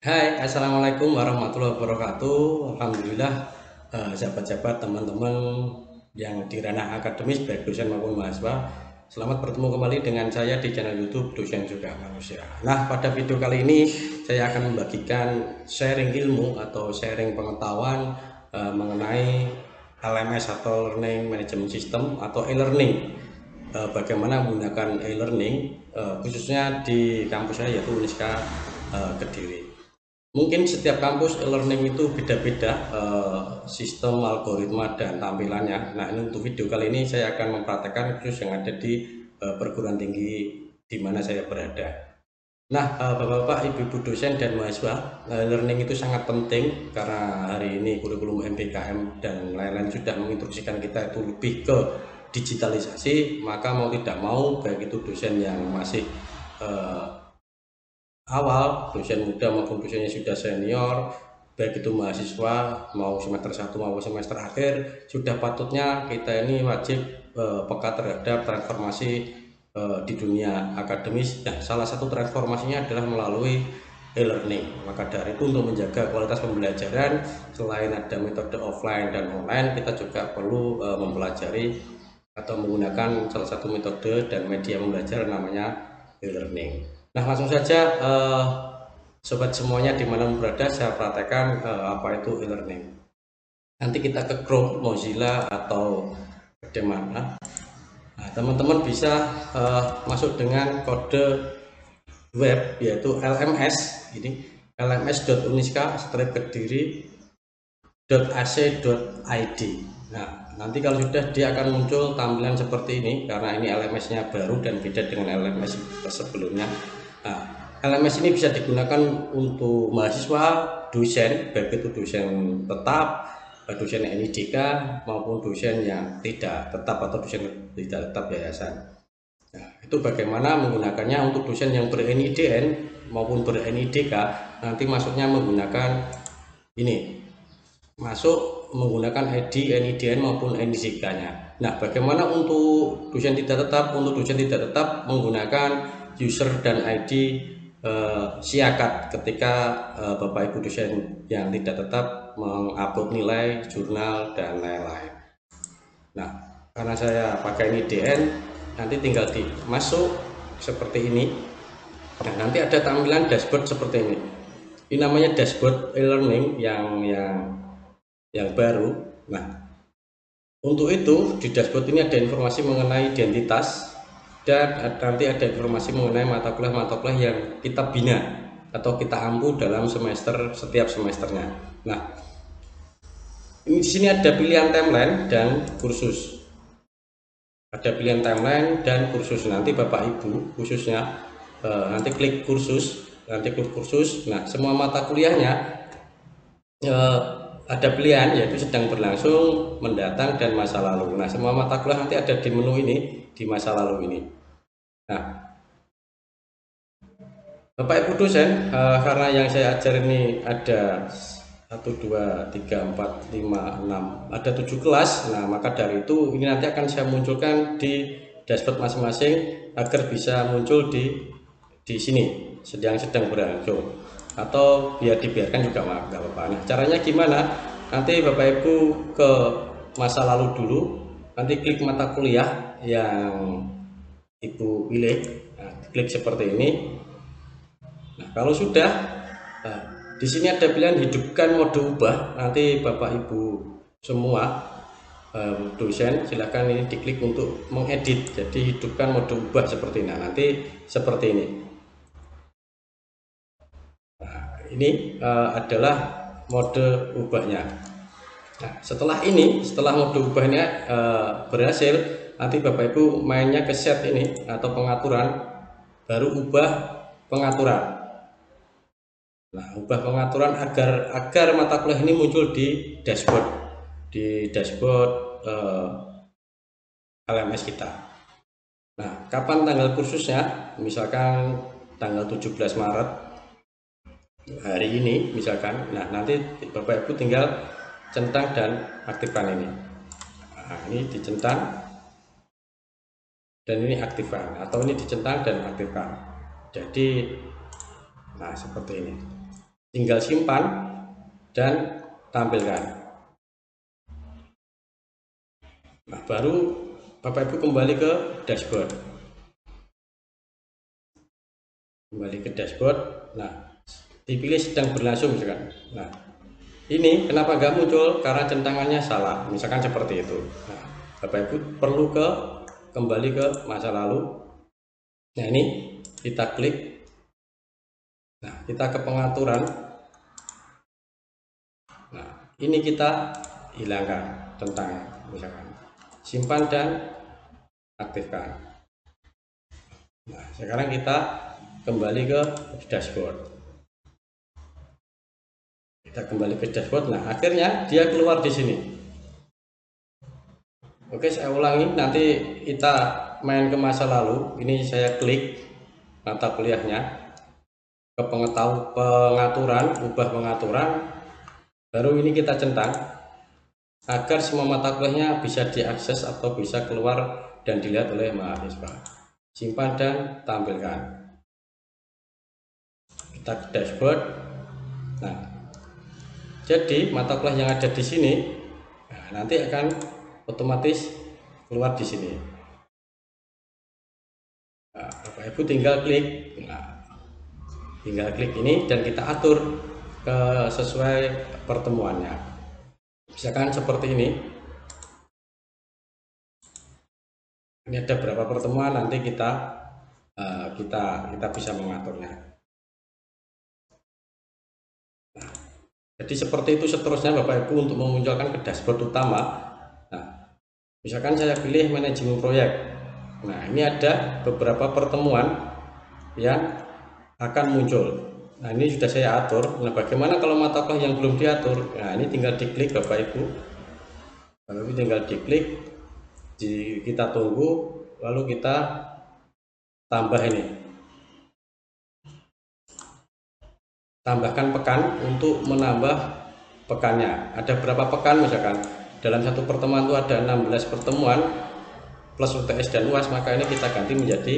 Hai, assalamualaikum warahmatullahi wabarakatuh. Alhamdulillah, sahabat-sahabat, teman-teman yang di ranah akademis, baik dosen maupun mahasiswa, selamat bertemu kembali dengan saya di channel YouTube Dosen Juga Manusia. Nah, pada video kali ini saya akan membagikan sharing ilmu atau sharing pengetahuan mengenai LMS atau Learning Management System atau e-learning. Bagaimana menggunakan e-learning, khususnya di kampus saya yaitu Uniska Kediri. Mungkin setiap kampus e-learning itu beda-beda sistem, algoritma, dan tampilannya. Nah, ini untuk video kali ini saya akan mempraktekkan khusus yang ada di perguruan tinggi di mana saya berada. Nah, Bapak-bapak, Ibu-ibu dosen dan mahasiswa, learning itu sangat penting karena hari ini kurikulum MBKM dan lain-lain sudah menginstruksikan kita itu lebih ke digitalisasi, maka mau tidak mau baik itu dosen yang masih eh, awal, dosen muda maupun dosennya sudah senior, baik itu mahasiswa mau semester 1 maupun semester akhir, sudah patutnya kita ini wajib peka terhadap transformasi di dunia akademis. Nah, salah satu transformasinya adalah melalui e-learning. Maka dari itu untuk menjaga kualitas pembelajaran, selain ada metode offline dan online, kita juga perlu mempelajari atau menggunakan salah satu metode dan media pembelajaran namanya e-learning. Nah, langsung saja sobat semuanya dimanapun berada, saya praktekkan apa itu e-learning. Nanti kita ke Chrome, Mozilla, atau bagaimana. Nah, teman-teman bisa masuk dengan kode web yaitu LMS ini lms.uniska-kediri.ac.id. Nah, nanti kalau sudah dia akan muncul tampilan seperti ini karena ini LMS-nya baru dan beda dengan LMS sebelumnya. Nah, LMS ini bisa digunakan untuk mahasiswa, dosen, baik itu dosen tetap, dosen NIDK maupun dosen yang tidak tetap atau dosen tidak tetap yayasan. Nah, itu bagaimana menggunakannya untuk dosen yang ber-NIDN maupun ber-NIDK, nanti masuknya menggunakan ini, masuk menggunakan ID NIDN maupun NIDK-nya. Nah, bagaimana untuk dosen tidak tetap? Untuk dosen tidak tetap menggunakan user dan ID siakat ketika Bapak Ibu dosen yang tidak tetap mengupload nilai, jurnal, dan lain-lain. Nah, karena saya pakai NIDN, nanti tinggal dimasuk seperti ini. Nah, nanti ada tampilan dashboard seperti ini. Ini namanya dashboard e-learning yang baru. Nah, untuk itu di dashboard ini ada informasi mengenai identitas dan nanti ada informasi mengenai mata kuliah yang kita bina atau kita ampu dalam setiap semesternya. Nah, ini di sini ada pilihan timeline dan kursus. Ada pilihan timeline dan kursus. Nanti Bapak Ibu khususnya nanti klik kursus, Nah, semua mata kuliahnya ada pilihan yaitu sedang berlangsung, mendatang, dan masa lalu. Nah, semua mata kuliah nanti ada di menu ini, di masa lalu ini. Nah, Bapak Ibu dosen, karena yang saya ajar ini ada 1, 2, 3, 4, 5, 6, ada 7 kelas. Nah, maka dari itu ini nanti akan saya munculkan di dashboard masing-masing agar bisa muncul di sini sedang berlangsung, atau biar dibiarkan juga nggak apa-apa. Nah, caranya gimana? Nanti Bapak Ibu ke masa lalu dulu, nanti klik mata kuliah yang Ibu pilih, nah, klik seperti ini. Nah, kalau sudah, nah, di sini ada pilihan hidupkan mode ubah. Nanti Bapak Ibu semua dosen silakan ini diklik untuk mengedit, jadi hidupkan mode ubah seperti ini. Nah, nanti seperti ini. Ini adalah mode ubahnya. Nah, setelah mode ubahnya berhasil, nanti Bapak Ibu mainnya ke set ini atau pengaturan, baru ubah pengaturan. Nah, ubah pengaturan agar mata kuliah ini muncul di dashboard LMS kita. Nah, kapan tanggal kursusnya? Misalkan tanggal 17 Maret hari ini misalkan. Nah, nanti Bapak Ibu tinggal centang dan aktifkan ini. Nah, ini dicentang dan ini aktifkan, atau ini dicentang dan aktifkan. Jadi, nah seperti ini. tinggal simpan dan tampilkan. Nah, baru Bapak Ibu kembali ke dashboard. Kembali ke dashboard. Nah, dipilih sedang berlangsung misalkan. Nah, ini kenapa nggak muncul? Karena centangannya salah, misalkan seperti itu. Nah, Bapak Ibu perlu kembali ke masa lalu. Nah, ini kita klik. Nah, kita ke pengaturan. Nah, ini kita hilangkan centangnya, misalkan simpan dan aktifkan. Nah, sekarang kita kembali ke dashboard. Kita kembali ke dashboard. Nah, akhirnya dia keluar di sini. Oke, saya ulangi. Nanti kita main ke masa lalu. Ini saya klik mata kuliahnya ke pengaturan, ubah pengaturan. Baru ini kita centang agar semua mata kuliahnya bisa diakses atau bisa keluar dan dilihat oleh mahasiswa. Simpan dan tampilkan. Kita ke dashboard. Nah, jadi mata kuliah yang ada di sini nanti akan otomatis keluar di sini. Nah, Bapak Ibu tinggal klik. Nah, tinggal klik ini dan kita atur sesuai pertemuannya. Misalkan seperti ini. Ini ada berapa pertemuan, nanti kita bisa mengaturnya. Nah, jadi seperti itu seterusnya Bapak Ibu untuk memunculkan ke dashboard utama. Nah, misalkan saya pilih manajemen proyek. Nah, ini ada beberapa pertemuan yang akan muncul. Nah, ini sudah saya atur. Nah, bagaimana kalau mata kuliah yang belum diatur? Nah, ini tinggal diklik Bapak Ibu. Bapak Ibu tinggal diklik, kita tunggu, lalu kita tambah ini. Tambahkan pekan untuk menambah pekannya. Ada berapa pekan misalkan? Dalam satu pertemuan itu ada 16 pertemuan plus UTS dan UAS, maka ini kita ganti menjadi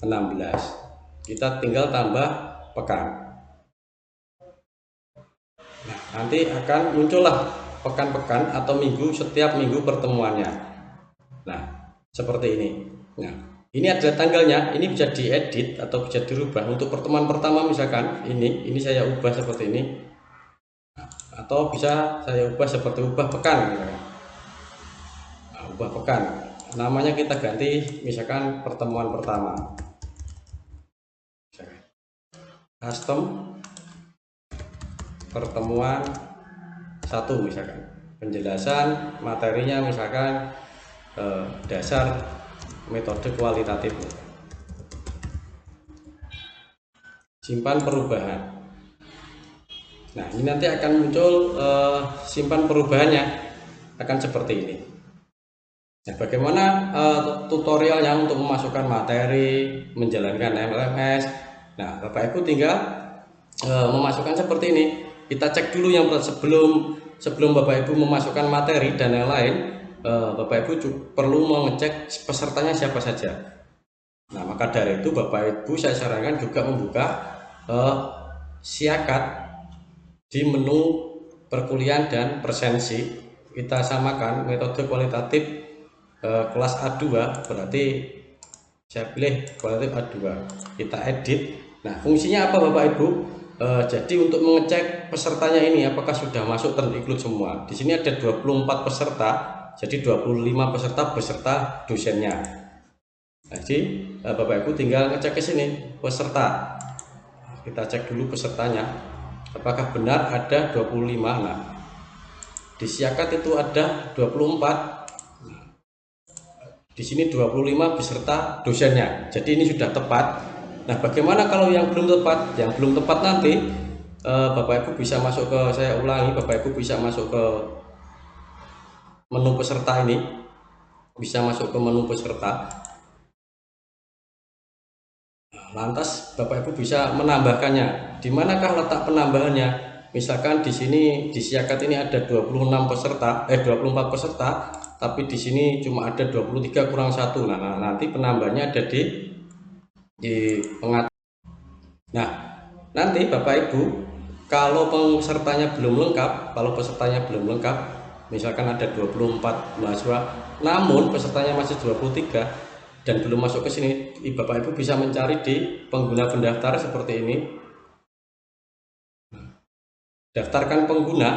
16. Kita tinggal tambah pekan. Nah, nanti akan muncullah pekan-pekan atau minggu, setiap minggu pertemuannya. Nah, seperti ini. Nah, ini ada tanggalnya, ini bisa diedit atau bisa dirubah. Untuk pertemuan pertama misalkan ini saya ubah seperti ini. Nah, atau bisa saya ubah seperti ubah pekan misalkan. Nah, ubah pekan. Namanya kita ganti misalkan pertemuan pertama. Custom pertemuan 1 misalkan. Penjelasan materinya misalkan dasar metode kualitatif. Simpan perubahan. Nah, ini nanti akan muncul simpan perubahannya akan seperti ini. Nah, bagaimana tutorialnya untuk memasukkan materi, menjalankan LMS. Nah, Bapak Ibu tinggal memasukkan seperti ini. Kita cek dulu yang sebelum Bapak Ibu memasukkan materi dan yang lain. Bapak Ibu perlu mengecek pesertanya siapa saja. Nah, maka dari itu Bapak Ibu saya sarankan juga membuka siakat di menu perkuliahan dan presensi. Kita samakan metode kualitatif kelas A2, berarti saya pilih kualitatif A2. Kita edit. Nah, fungsinya apa Bapak Ibu? Jadi untuk mengecek pesertanya ini apakah sudah masuk terinclude semua. Di sini ada 24 peserta, jadi 25 peserta beserta dosennya. Jadi Bapak Ibu tinggal ngecek ke sini peserta. Kita cek dulu pesertanya apakah benar ada 25. Nah, di siakat itu ada 24. Di sini 25 beserta dosennya. Jadi ini sudah tepat. Nah, bagaimana kalau yang belum tepat? Yang belum tepat nanti Bapak Ibu bisa masuk ke, saya ulangi, Bapak Ibu bisa masuk ke menu peserta ini. Bisa masuk ke menu peserta. Lantas Bapak Ibu bisa menambahkannya. Di manakah letak penambahannya? Misalkan di sini di siakat ini ada 24 peserta, tapi di sini cuma ada 23 kurang 1. Nah, nanti penambahannya ada di pengatur. Nah, nanti Bapak Ibu Kalau pesertanya belum lengkap, misalkan ada 24 mahasiswa, namun pesertanya masih 23 dan belum masuk ke sini, Bapak Ibu bisa mencari di pengguna pendaftar seperti ini. Daftarkan pengguna.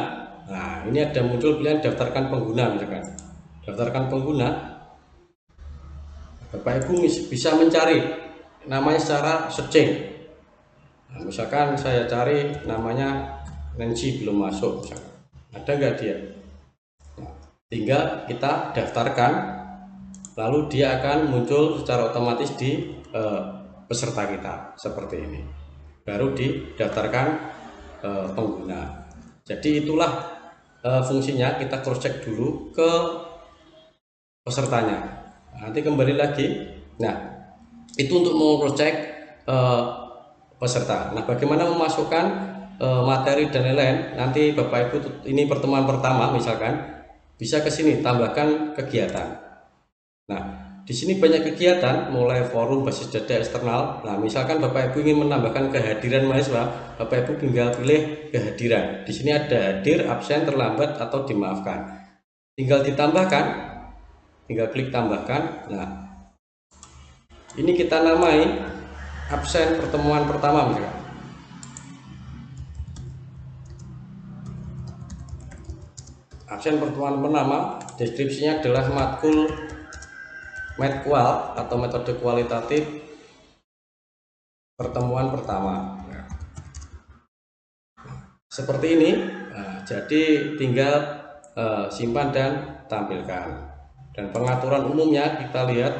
Nah, ini ada muncul pilihan daftarkan pengguna misalkan. Daftarkan pengguna. Bapak Ibu bisa mencari namanya secara searching. Nah, misalkan saya cari namanya Nancy belum masuk, misalkan. Ada nggak dia? Nah, tinggal kita daftarkan, lalu dia akan muncul secara otomatis di peserta kita seperti ini. Baru didaftarkan pengguna. Jadi itulah fungsinya, kita cross check dulu ke pesertanya. Nanti kembali lagi. Nah, itu untuk mau cross check peserta. Nah, bagaimana memasukkan materi dan lain-lain? Nanti Bapak Ibu, ini pertemuan pertama misalkan, bisa ke sini tambahkan kegiatan. Nah, di sini banyak kegiatan, mulai forum basis data eksternal. Nah, misalkan Bapak Ibu ingin menambahkan kehadiran mahasiswa, Bapak Ibu tinggal pilih kehadiran. Di sini ada hadir, absen, terlambat, atau dimaafkan. Tinggal ditambahkan, tinggal klik tambahkan. Nah, ini kita namai absen pertemuan pertama misalkan. Absen pertemuan pertama, deskripsinya adalah matkul METQUAL atau metode kualitatif pertemuan pertama. Seperti ini. Nah, jadi tinggal simpan dan tampilkan. Dan pengaturan umumnya kita lihat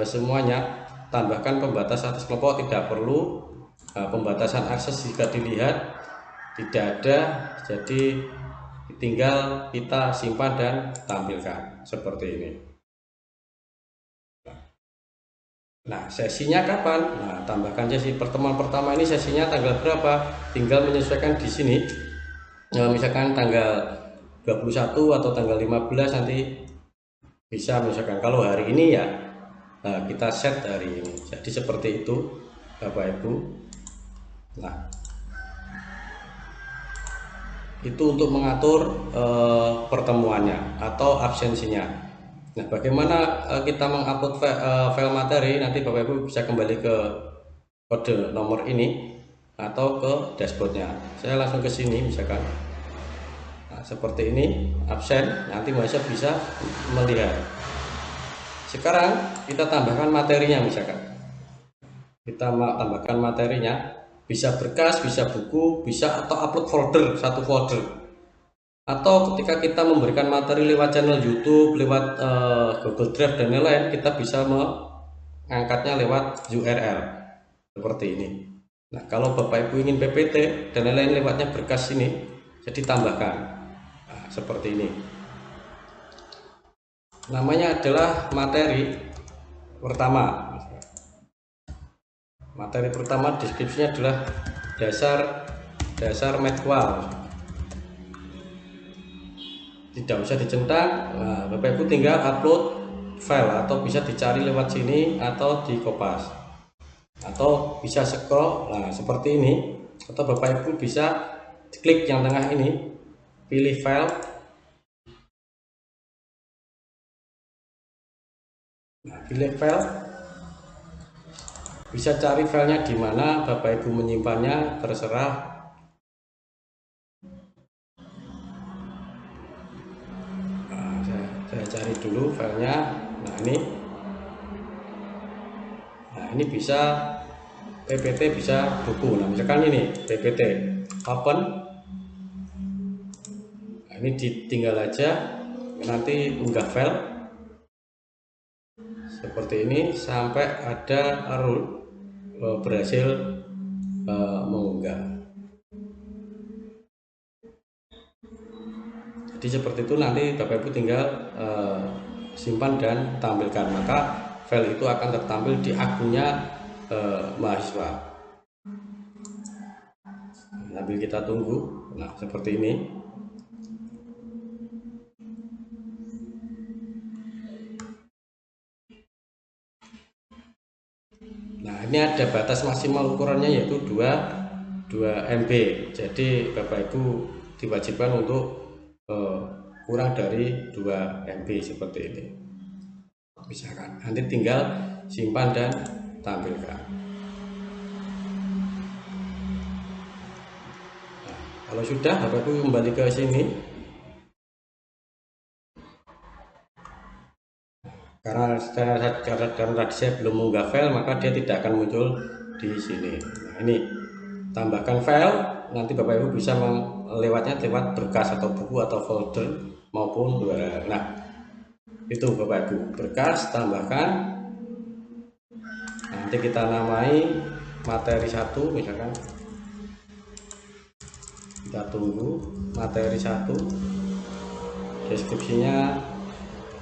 semuanya. Tambahkan pembatas atas kelompok tidak perlu. Pembatasan akses jika dilihat tidak ada, jadi tinggal kita simpan dan tampilkan seperti ini. Nah, sesinya kapan? Nah, tambahkan sesi pertemuan pertama ini, sesinya tanggal berapa? Tinggal menyesuaikan di sini. Misalkan tanggal 21 atau tanggal 15 nanti bisa, misalkan kalau hari ini ya kita set hari ini. Jadi seperti itu Bapak Ibu. Nah, itu untuk mengatur pertemuannya atau absensinya. Nah, bagaimana kita mengupload file materi? Nanti Bapak Ibu bisa kembali ke kode nomor ini atau ke dashboardnya. Saya langsung ke sini misalkan. Nah, seperti ini absen, nanti mahasiswa bisa melihat. Sekarang kita tambahkan materinya misalkan. Kita tambahkan materinya, bisa berkas, bisa buku, bisa atau upload folder, satu folder. Atau ketika kita memberikan materi lewat channel YouTube, lewat Google Drive dan lain-lain, kita bisa mengangkatnya lewat URL seperti ini. Nah, kalau Bapak Ibu ingin PPT dan lain-lain lewatnya berkas ini, jadi tambahkan. Nah, seperti ini. Namanya adalah materi pertama. Materi pertama deskripsinya adalah dasar METQUAL. Tidak usah dicentang. Nah, Bapak Ibu tinggal upload file atau bisa dicari lewat sini atau di Kopas atau bisa scroll. Nah, seperti ini. Atau Bapak Ibu bisa klik yang tengah ini, pilih file. Nah, pilih file, bisa cari filenya di mana, Bapak Ibu menyimpannya terserah. Nah, saya cari dulu filenya. Nah, ini bisa PPT, bisa buku. Nah, misalkan ini PPT open. Nah, ini ditinggal aja, nanti unggah file seperti ini sampai ada error berhasil mengunggah. Jadi seperti itu, nanti Bapak Ibu tinggal simpan dan tampilkan, maka file itu akan tertampil di akunnya mahasiswa. Sambil kita tunggu. Nah, seperti ini. Nah, ini ada batas maksimal ukurannya yaitu 2 MB. Jadi Bapak Ibu diwajibkan untuk kurang dari 2 MB seperti ini. Misalkan nanti tinggal simpan dan tampilkan. Nah, kalau sudah, Bapak Ibu kembali ke sini. Karena tadi saya belum mengunggah file, maka dia tidak akan muncul di sini. Nah, ini tambahkan file, nanti Bapak Ibu bisa melewatnya lewat berkas atau buku atau folder maupun URL. Nah, itu Bapak Ibu, berkas tambahkan. Nanti kita namai materi 1 misalkan. Kita tunggu materi 1. Deskripsinya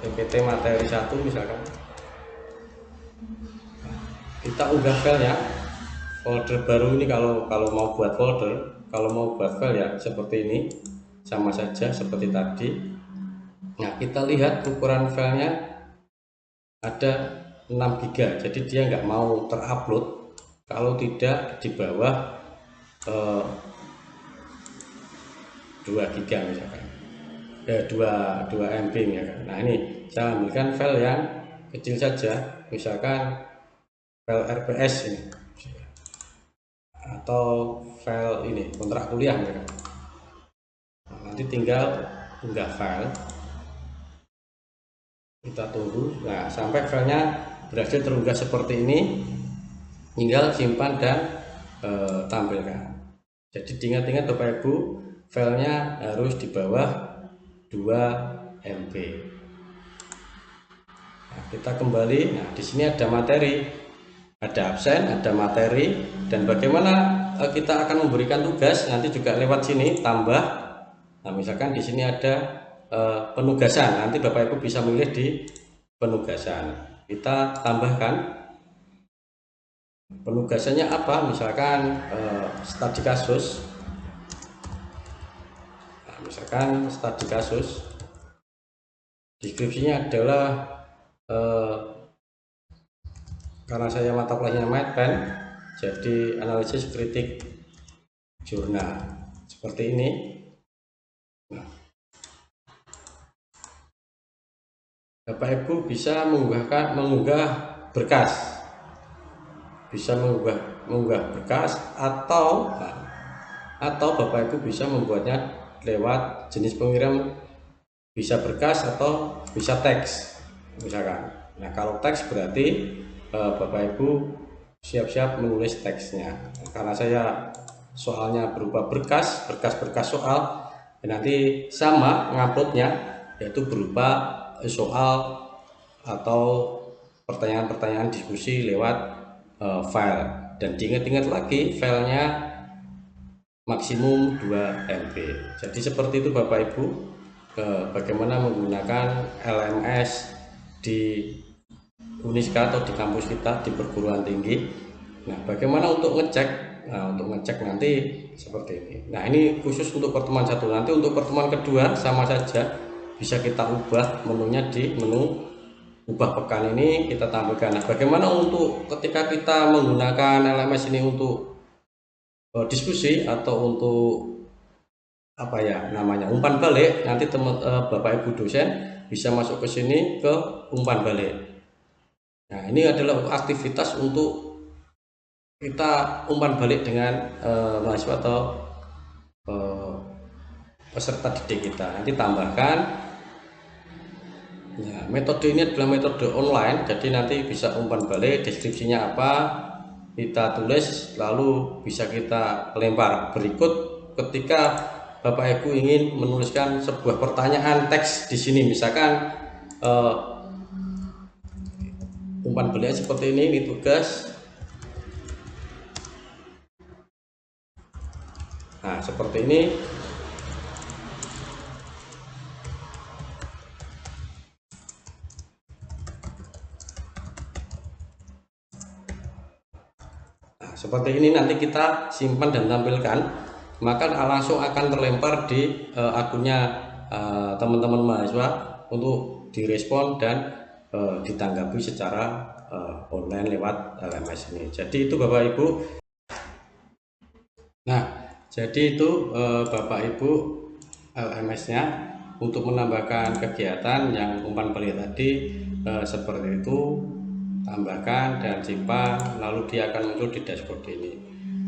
PPT materi 1 misalkan. Kita unggah filenya. Folder baru ini kalau mau buat folder, kalau mau buat file ya seperti ini, sama saja seperti tadi. Nah, kita lihat ukuran filenya ada 6 GB, jadi dia nggak mau terupload kalau tidak di bawah 2 GB misalkan, 2 MB misalkan. Nah, ini saya ambilkan file yang kecil saja, misalkan file RPS ini, atau file ini kontrak kuliah misalkan. Nah, nanti tinggal unggah file, kita tunggu. Nah, sampai filenya berhasil terunggah seperti ini, tinggal simpan dan tampilkan. Jadi diingat-ingat Bapak Ibu, filenya harus di bawah 2 MB. Nah, kita kembali. Nah, di sini ada materi, ada absen, ada materi, dan bagaimana kita akan memberikan tugas nanti juga lewat sini tambah. Nah, misalkan di sini ada penugasan, nanti Bapak Ibu bisa memilih di penugasan. Kita tambahkan penugasannya apa, misalkan studi kasus. Nah, misalkan studi kasus, deskripsinya adalah karena saya mata kuliahnya Medpen, jadi analisis kritik jurnal seperti ini. Nah, Bapak Ibu bisa mengunggah berkas, bisa mengunggah berkas, atau Bapak Ibu bisa membuatnya lewat jenis pengirim, bisa berkas atau bisa teks misalkan. Nah, kalau teks berarti Bapak Ibu siap-siap menulis teksnya. Karena saya soalnya berupa berkas soal, dan nanti sama nguploadnya yaitu berupa soal atau pertanyaan-pertanyaan diskusi lewat file. Dan diingat-ingat lagi, filenya maksimum 2 MB. Jadi seperti itu Bapak Ibu, bagaimana menggunakan LMS di Uniska atau di kampus kita di perguruan tinggi. Nah, bagaimana untuk ngecek? Nah, untuk ngecek nanti seperti ini. Nah, ini khusus untuk pertemuan 1. Nanti untuk pertemuan kedua sama saja, bisa kita ubah menunya di menu ubah pekan ini kita tampilkan. Nah, bagaimana untuk ketika kita menggunakan LMS ini untuk diskusi atau untuk apa ya namanya, umpan balik, nanti Bapak Ibu dosen bisa masuk ke sini ke umpan balik. Nah, ini adalah aktivitas untuk kita umpan balik dengan mahasiswa atau peserta didik kita. Nanti tambahkan. Ya, metode ini adalah metode online, jadi nanti bisa umpan balik, deskripsinya apa kita tulis, lalu bisa kita lempar. Berikut ketika Bapak Ibu ingin menuliskan sebuah pertanyaan teks di sini, misalkan umpan balik seperti ini tugas. Nah, seperti ini. Seperti ini nanti kita simpan dan tampilkan, maka langsung akan terlempar di akunnya teman-teman mahasiswa untuk direspon dan ditanggapi secara online lewat LMS ini. Jadi itu Bapak Ibu. Nah, jadi itu Bapak Ibu LMS-nya untuk menambahkan kegiatan yang umpan pelik tadi seperti itu, tambahkan dan simpan, lalu dia akan muncul di dashboard ini.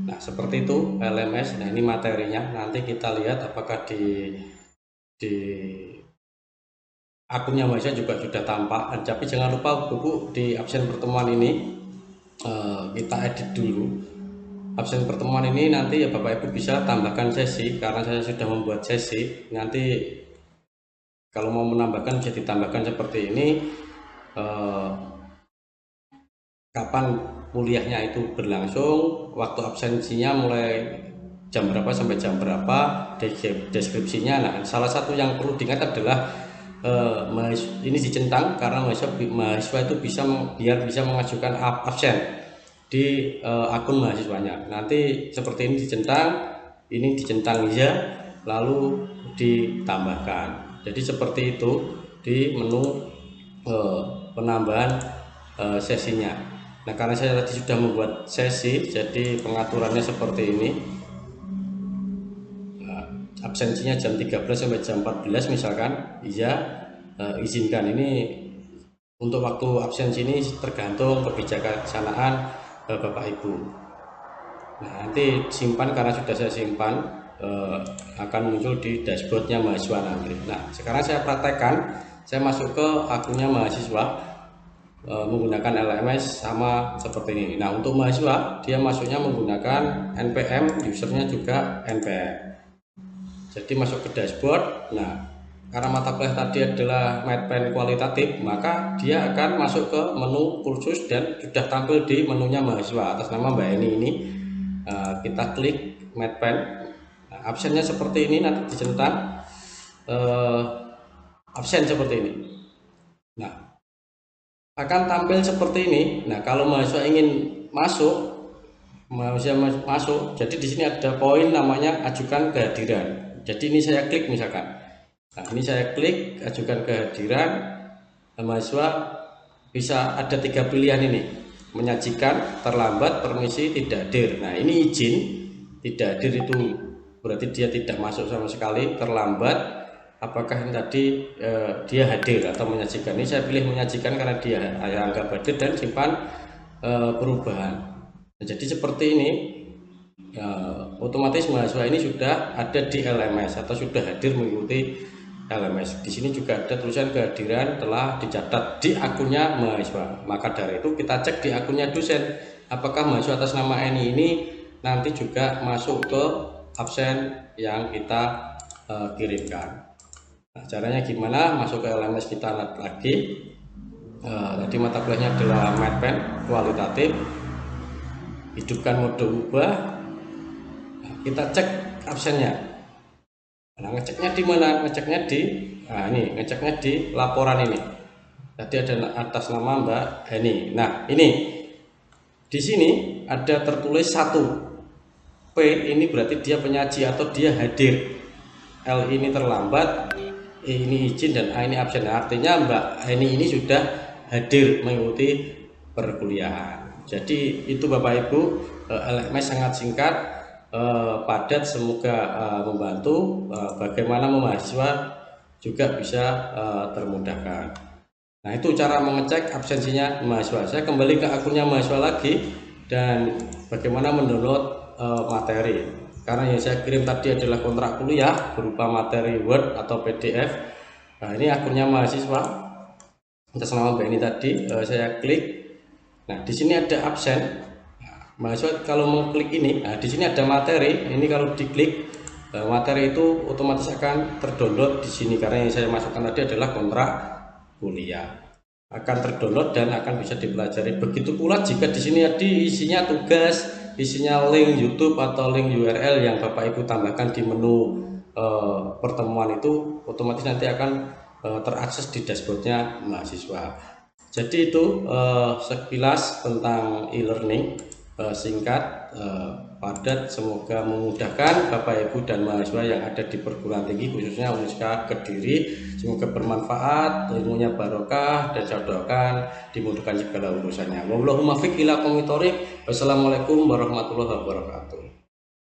Nah, seperti itu LMS. Nah, ini materinya. Nanti kita lihat apakah di akunnya mahasiswa juga sudah tampak. Tapi jangan lupa buku di absen pertemuan ini kita edit dulu. Absen pertemuan ini nanti ya Bapak Ibu bisa tambahkan sesi, karena saya sudah membuat sesi. Nanti kalau mau menambahkan bisa ditambahkan seperti ini. Kapan kuliahnya itu berlangsung, waktu absensinya mulai jam berapa sampai jam berapa, deskripsinya. Nah, salah satu yang perlu diingat adalah ini dicentang karena mahasiswa itu biar bisa mengajukan absen di akun mahasiswanya. Nanti seperti ini dicentang ya, lalu ditambahkan. Jadi seperti itu di menu penambahan sesinya. Nah, karena saya tadi sudah membuat sesi, jadi pengaturannya seperti ini. Absensinya jam 13 sampai jam 14 misalkan, iya, izinkan. Ini untuk waktu absensi ini tergantung kebijaksanaan Bapak Ibu. Nah, nanti simpan, karena sudah saya simpan, akan muncul di dashboardnya mahasiswa nanti. Nah, sekarang saya praktekkan, saya masuk ke akunnya mahasiswa menggunakan LMS sama seperti ini. Nah, untuk mahasiswa dia masuknya menggunakan NPM, usernya juga NPM. Jadi masuk ke dashboard. Nah, karena mata kuliah tadi adalah MedPen kualitatif, maka dia akan masuk ke menu kursus dan sudah tampil di menunya mahasiswa atas nama Mbak Eni ini. Kita klik MedPen. Nah, absennya seperti ini, nanti dicentang absen seperti ini. Nah, akan tampil seperti ini. Nah, kalau mahasiswa ingin masuk, jadi di sini ada poin namanya ajukan kehadiran. Jadi ini saya klik misalkan. Nah, ini saya klik ajukan kehadiran. Mahasiswa bisa ada 3 pilihan ini: menyajikan, terlambat, permisi, tidak hadir. Nah, ini izin. Tidak hadir itu berarti dia tidak masuk sama sekali. Terlambat, apakah tadi dia hadir atau menyajikan. Ini saya pilih menyajikan karena dia anggap hadir, dan simpan perubahan. Nah, jadi seperti ini, otomatis mahasiswa ini sudah ada di LMS atau sudah hadir mengikuti LMS. Di sini juga ada tulisan kehadiran telah dicatat di akunnya mahasiswa. Maka dari itu kita cek di akunnya dosen, apakah mahasiswa atas nama Eni ini nanti juga masuk ke absen yang kita kirimkan. Nah, caranya gimana? Masuk ke LMS kita lagi. Tadi mata kuliahnya adalah MedPen kualitatif. Hidupkan mode ubah. Nah, kita cek absennya. Nah, ngeceknya di mana? Ngeceknya di laporan ini. Tadi ada atas nama Mbak Eni. Nah, ini di sini ada tertulis 1. P ini berarti dia penyaji atau dia hadir. L ini terlambat, E ini izin, dan A ini absen. Artinya Mbak Eni ini sudah hadir mengikuti perkuliahan. Jadi itu Bapak Ibu, LMS sangat singkat, padat, semoga membantu bagaimana mahasiswa juga bisa termudahkan. Nah, itu cara mengecek absensinya mahasiswa. Saya kembali ke akunnya mahasiswa lagi, dan bagaimana mendownload materi. Karena yang saya kirim tadi adalah kontrak kuliah berupa materi Word atau PDF. Nah, ini akunnya mahasiswa atas nama Mbak ini tadi. Saya klik. Nah, di sini ada absen. Nah, mahasiswa kalau mengklik ini, nah di sini ada materi. Ini kalau diklik, materi itu otomatis akan terdownload di sini, karena yang saya masukkan tadi adalah kontrak kuliah. Akan terdownload dan akan bisa dipelajari. Begitu pula jika di sini ada isinya tugas, isinya link YouTube atau link URL yang Bapak Ibu tambahkan di menu pertemuan, itu otomatis nanti akan terakses di dashboardnya mahasiswa. Jadi itu sekilas tentang e-learning, singkat, padat, semoga memudahkan Bapak Ibu dan mahasiswa yang ada di perguruan tinggi khususnya UNISKA Kediri. Semoga bermanfaat, ilmunya barokah, dan saya doakan dimudahkan segala urusannya. Wallahul muwaffiq ila aqwamit thoriq. Wassalamualaikum warahmatullahi wabarakatuh.